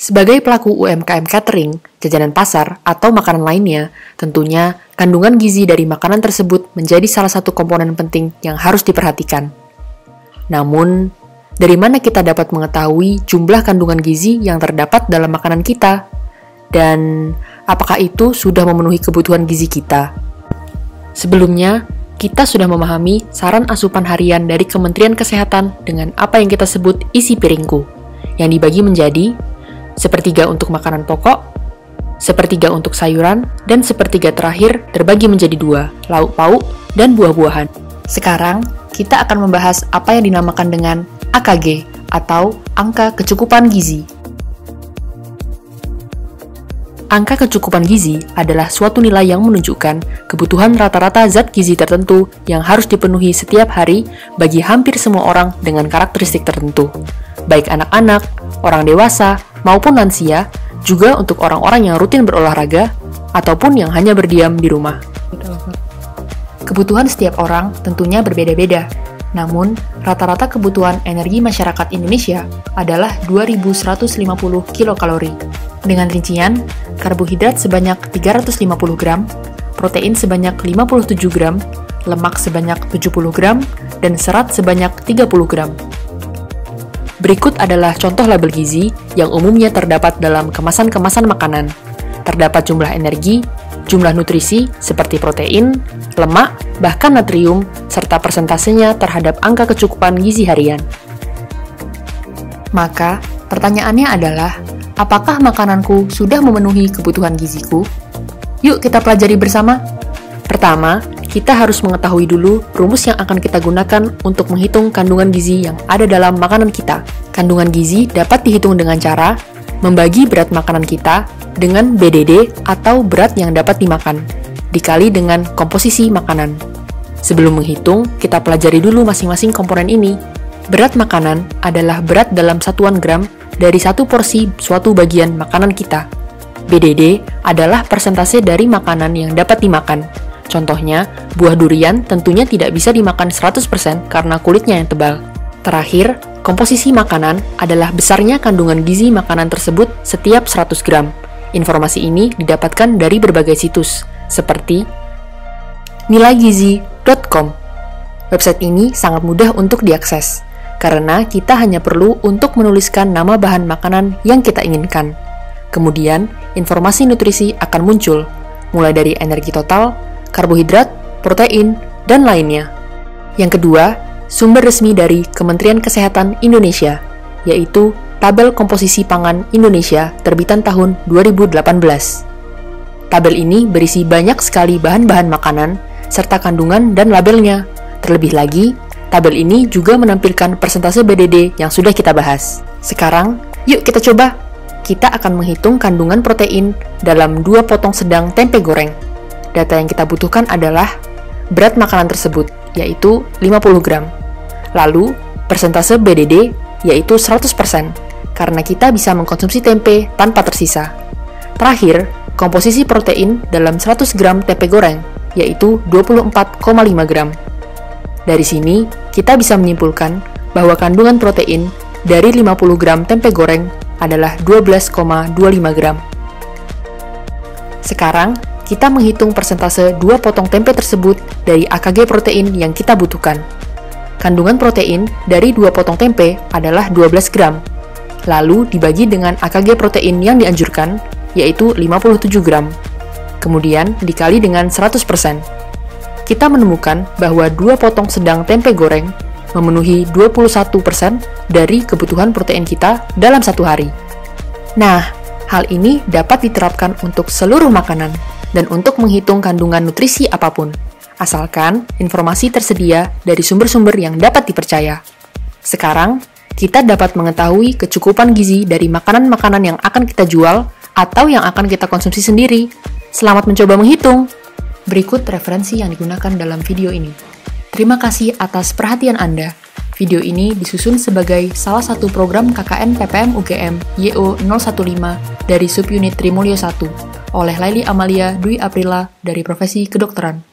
Sebagai pelaku UMKM catering, jajanan pasar, atau makanan lainnya, tentunya kandungan gizi dari makanan tersebut menjadi salah satu komponen penting yang harus diperhatikan. Namun, dari mana kita dapat mengetahui jumlah kandungan gizi yang terdapat dalam makanan kita? Dan apakah itu sudah memenuhi kebutuhan gizi kita? Sebelumnya, kita sudah memahami saran asupan harian dari Kementerian Kesehatan dengan apa yang kita sebut isi piringku, yang dibagi menjadi sepertiga untuk makanan pokok, sepertiga untuk sayuran, dan sepertiga terakhir terbagi menjadi 2, lauk pauk dan buah-buahan. Sekarang, kita akan membahas apa yang dinamakan dengan AKG, atau Angka Kecukupan Gizi. Angka kecukupan gizi adalah suatu nilai yang menunjukkan kebutuhan rata-rata zat gizi tertentu yang harus dipenuhi setiap hari bagi hampir semua orang dengan karakteristik tertentu, baik anak-anak, orang dewasa, maupun lansia, juga untuk orang-orang yang rutin berolahraga, ataupun yang hanya berdiam di rumah. Kebutuhan setiap orang tentunya berbeda-beda, namun rata-rata kebutuhan energi masyarakat Indonesia adalah 2.150 kilokalori, dengan rincian karbohidrat sebanyak 350 gram, protein sebanyak 57 gram, lemak sebanyak 70 gram, dan serat sebanyak 30 gram. Berikut adalah contoh label gizi yang umumnya terdapat dalam kemasan-kemasan makanan. Terdapat jumlah energi, jumlah nutrisi seperti protein, lemak, bahkan natrium, serta persentasenya terhadap angka kecukupan gizi harian. Maka, pertanyaannya adalah, apakah makananku sudah memenuhi kebutuhan giziku? Yuk kita pelajari bersama. Pertama, kita harus mengetahui dulu rumus yang akan kita gunakan untuk menghitung kandungan gizi yang ada dalam makanan kita. Kandungan gizi dapat dihitung dengan cara membagi berat makanan kita dengan BDD atau berat yang dapat dimakan, dikali dengan komposisi makanan. Sebelum menghitung, kita pelajari dulu masing-masing komponen ini. Berat makanan adalah berat dalam satuan gram dari satu porsi suatu bagian makanan kita. BDD adalah persentase dari makanan yang dapat dimakan. Contohnya, buah durian tentunya tidak bisa dimakan 100% karena kulitnya yang tebal. Terakhir, komposisi makanan adalah besarnya kandungan gizi makanan tersebut setiap 100 gram. Informasi ini didapatkan dari berbagai situs, seperti nilaigizi.com. Website ini sangat mudah untuk diakses, karena kita hanya perlu untuk menuliskan nama bahan makanan yang kita inginkan. Kemudian, informasi nutrisi akan muncul, mulai dari energi total, karbohidrat, protein, dan lainnya. Yang kedua, sumber resmi dari Kementerian Kesehatan Indonesia, yaitu Tabel Komposisi Pangan Indonesia terbitan tahun 2018. Tabel ini berisi banyak sekali bahan-bahan makanan, serta kandungan dan labelnya. Terlebih lagi, tabel ini juga menampilkan persentase BDD yang sudah kita bahas. Sekarang, yuk kita coba. Kita akan menghitung kandungan protein dalam 2 potong sedang tempe goreng. Data yang kita butuhkan adalah berat makanan tersebut, yaitu 50 gram. Lalu, persentase BDD, yaitu 100%, karena kita bisa mengkonsumsi tempe tanpa tersisa. Terakhir, komposisi protein dalam 100 gram tempe goreng, yaitu 24,5 gram. Dari sini, kita bisa menyimpulkan bahwa kandungan protein dari 50 gram tempe goreng adalah 12,25 gram. Sekarang, kita menghitung persentase 2 potong tempe tersebut dari AKG protein yang kita butuhkan. Kandungan protein dari 2 potong tempe adalah 12 gram, lalu dibagi dengan AKG protein yang dianjurkan, yaitu 57 gram. Kemudian dikali dengan 100%. Kita menemukan bahwa 2 potong sedang tempe goreng memenuhi 21% dari kebutuhan protein kita dalam satu hari. Nah, hal ini dapat diterapkan untuk seluruh makanan dan untuk menghitung kandungan nutrisi apapun, asalkan informasi tersedia dari sumber-sumber yang dapat dipercaya. Sekarang, kita dapat mengetahui kecukupan gizi dari makanan-makanan yang akan kita jual atau yang akan kita konsumsi sendiri. Selamat mencoba menghitung! Berikut referensi yang digunakan dalam video ini. Terima kasih atas perhatian Anda. Video ini disusun sebagai salah satu program KKN PPM UGM YO 015 dari Subunit Trimulyo 1 oleh Laili Amalia Dwi Aprila dari Profesi Kedokteran.